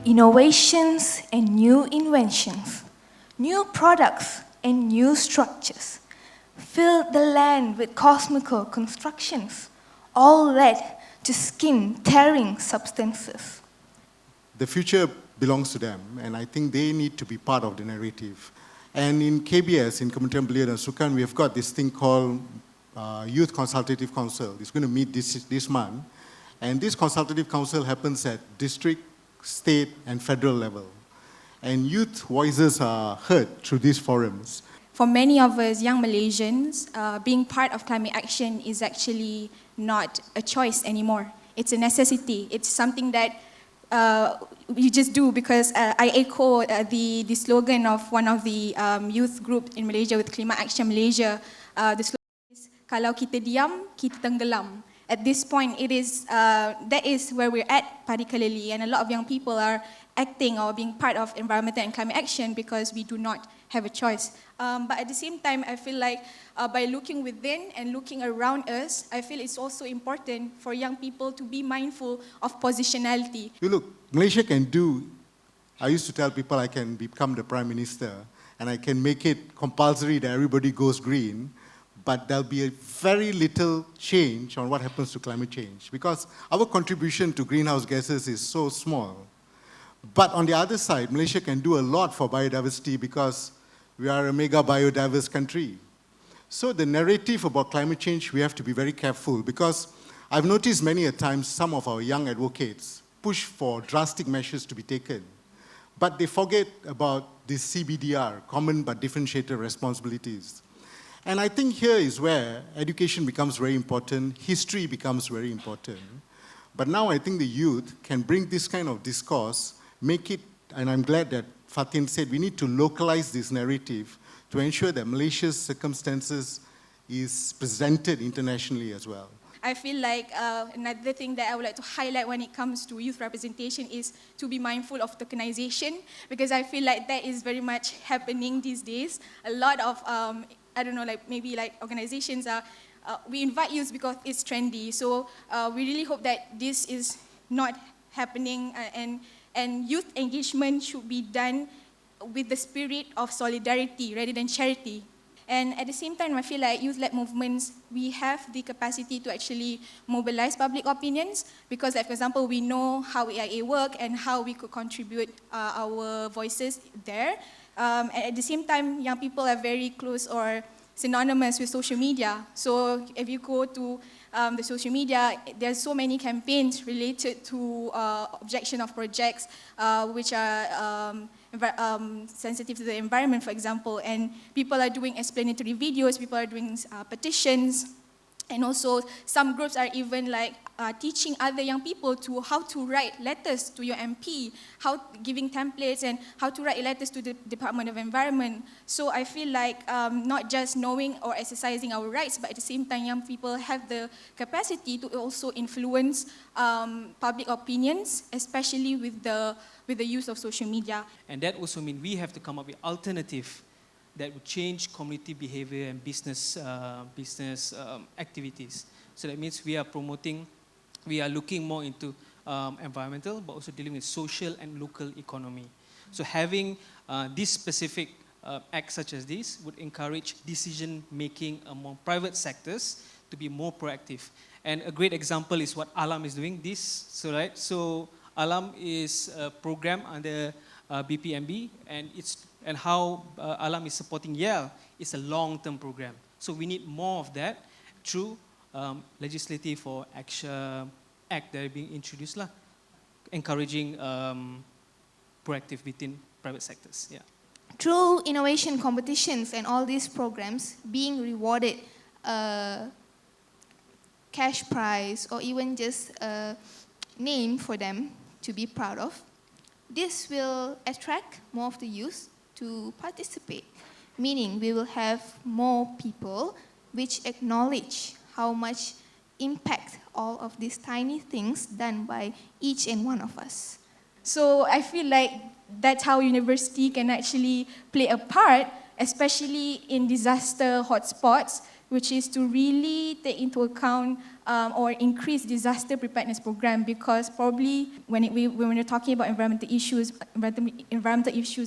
Innovations and new inventions, new products and new structures filled the land with cosmical constructions, all led to skin-tearing substances. The future belongs to them, and I think they need to be part of the narrative. And in KBS, in Kementerian Belia dan Sukan, we have got this thing called Youth Consultative Council. It's going to meet this month. And this consultative council happens at district, state, and federal level. And youth voices are heard through these forums. For many of us young Malaysians, being part of climate action is actually not a choice anymore. It's a necessity. It's something that you just do because I echo the slogan of one of the youth group in Malaysia with Climate Action Malaysia. The slogan is, kalau kita diam, kita tenggelam. At this point, that is where we're at particularly, and a lot of young people are acting or being part of environmental and climate action because we do not have a choice. But at the same time, I feel like by looking within and looking around us, I feel it's also important for young people to be mindful of positionality. You look, Malaysia can do, I used to tell people I can become the Prime Minister and I can make it compulsory that everybody goes green, but there'll be a very little change on what happens to climate change because our contribution to greenhouse gases is so small. But on the other side, Malaysia can do a lot for biodiversity because we are a mega biodiverse country. So the narrative about climate change, we have to be very careful because I've noticed many a times some of our young advocates push for drastic measures to be taken, but they forget about this CBDR, common but differentiated responsibilities. And I think here is where education becomes very important, history becomes very important. But now I think the youth can bring this kind of discourse, make it, and I'm glad that Fatin said we need to localize this narrative to ensure that Malaysia's circumstances is presented internationally as well. I feel like another thing that I would like to highlight when it comes to youth representation is to be mindful of tokenization, because I feel like that is very much happening these days. A lot of I don't know, like maybe like organizations are, we invite youth because it's trendy. So we really hope that this is not happening and youth engagement should be done with the spirit of solidarity rather than charity. And at the same time, I feel like youth-led movements, we have the capacity to actually mobilize public opinions because, like, for example, we know how AIA work and how we could contribute our voices there. And at the same time, young people are very close or synonymous with social media. So if you go to the social media, there's so many campaigns related to objection of projects which are sensitive to the environment, for example, and people are doing explanatory videos, people are doing petitions, and also some groups are even like teaching other young people to how to write letters to your MP, giving templates and how to write letters to the Department of Environment. So I feel like not just knowing or exercising our rights, but at the same time, young people have the capacity to also influence public opinions, especially with the use of social media. And that also means we have to come up with alternative that would change community behavior and business activities. So that means we are looking more into environmental, but also dealing with social and local economy. So having this specific acts such as this would encourage decision making among private sectors to be more proactive. And a great example is what ALAM is doing this. So ALAM is a program under BPMB, and how ALAM is supporting YEL is a long-term program. So we need more of that through legislative or act that are being introduced, encouraging proactive within private sectors. Yeah. Through innovation competitions and all these programs, being rewarded cash prize or even just a name for them to be proud of, this will attract more of the youth to participate, meaning we will have more people which acknowledge how much impact all of these tiny things done by each and one of us. So I feel like that's how university can actually play a part especially in disaster hotspots, which is to really take into account or increase disaster preparedness program, because probably when we're talking about environmental issues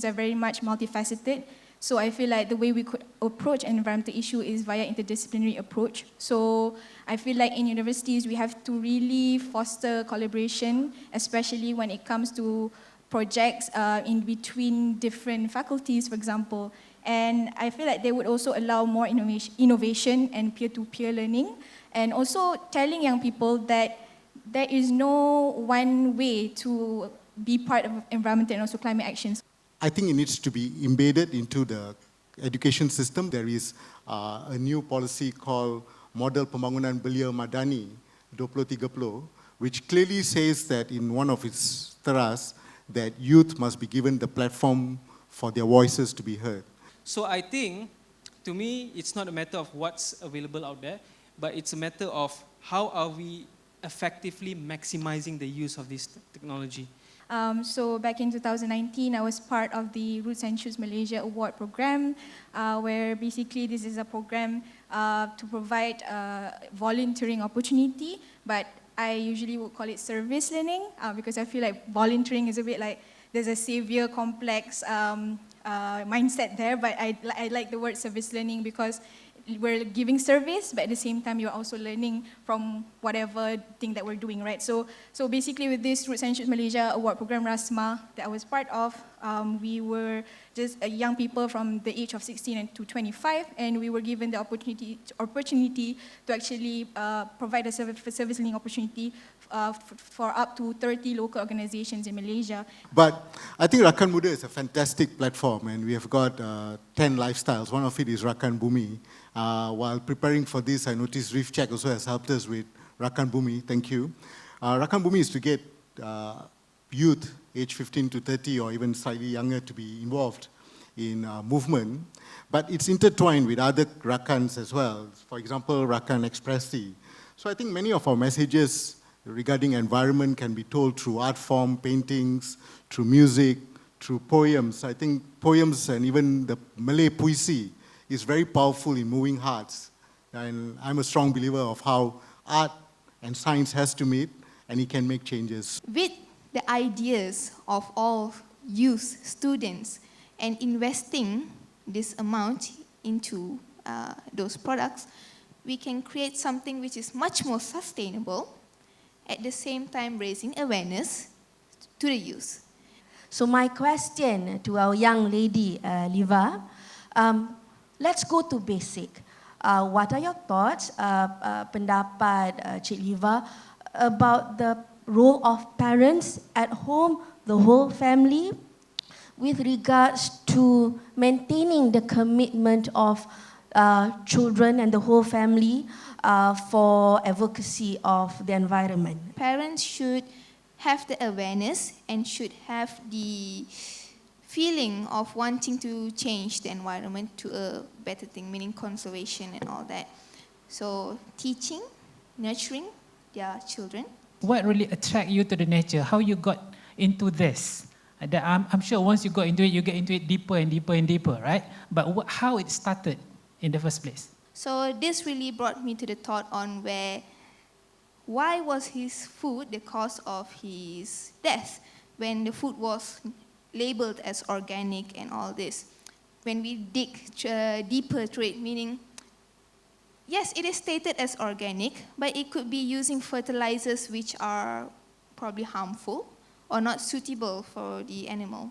are very much multifaceted. So I feel like the way we could approach an environmental issue is via interdisciplinary approach. So I feel like in universities we have to really foster collaboration, especially when it comes to projects in between different faculties, for example. And I feel like they would also allow more innovation and peer-to-peer learning, and also telling young people that there is no one way to be part of environmental and also climate actions. I think it needs to be embedded into the education system. There is a new policy called Model Pembangunan Belia Madani 2030, which clearly says that in one of its teras that youth must be given the platform for their voices to be heard. So I think, to me, it's not a matter of what's available out there, but it's a matter of how are we effectively maximizing the use of this technology. So back in 2019, I was part of the Roots and Shoots Malaysia Award program, where basically this is a program to provide volunteering opportunity, but I usually would call it service learning, because I feel like volunteering is a bit like there's a savior complex mindset there, but I like the word service learning because we're giving service, but at the same time, you're also learning from whatever thing that we're doing, right? So basically with this Roots and Shoots Malaysia Award Program RASMA that I was part of, we were just young people from the age of 16 and to 25, and we were given the opportunity to actually provide a service learning opportunity for up to 30 local organizations in Malaysia. But I think Rakan Muda is a fantastic platform, and we have got 10 lifestyles. One of it is Rakan Bumi. While preparing for this, I noticed Reef Check also has helped us with Rakan Bumi. Thank you. Rakan Bumi is to get youth age 15 to 30 or even slightly younger to be involved in movement, but it's intertwined with other Rakans as well. For example, Rakan Expressi. So I think many of our messages regarding environment can be told through art form, paintings, through music, through poems. I think poems and even the Malay puisi is very powerful in moving hearts. And I'm a strong believer of how art and science has to meet, and it can make changes. With the ideas of all youth, students, and investing this amount into those products, we can create something which is much more sustainable, at the same time raising awareness to the youth. So my question to our young lady, Liva, let's go to basic. What are your thoughts, pendapat Cik Liva, about the role of parents at home, the whole family, with regards to maintaining the commitment of children and the whole family for advocacy of the environment? Parents should have the awareness and should have the feeling of wanting to change the environment to a better thing, meaning conservation and all that. So teaching, nurturing their children. What really attracted you to the nature? How you got into this? I'm sure once you got into it, you get into it deeper and deeper and deeper, right? But how it started in the first place? So this really brought me to the thought on why was his food the cause of his death when the food was labeled as organic and all this? When we dig deeper to it, meaning, yes, it is stated as organic, but it could be using fertilizers which are probably harmful or not suitable for the animal.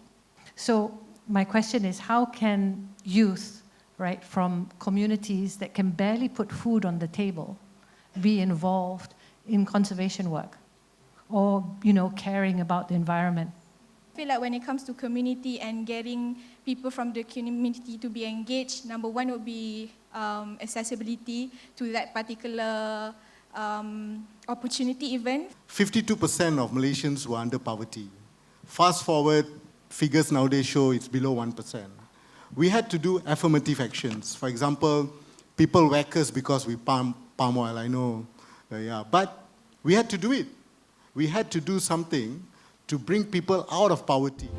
So my question is, how can youth, right, from communities that can barely put food on the table be involved in conservation work or, caring about the environment? I feel like when it comes to community and getting people from the community to be engaged, number one would be accessibility to that particular opportunity even. 52% of Malaysians were under poverty. Fast forward, figures nowadays show it's below 1%. We had to do affirmative actions. For example, people whack us because we palm oil, I know, but we had to do it. We had to do something to bring people out of poverty.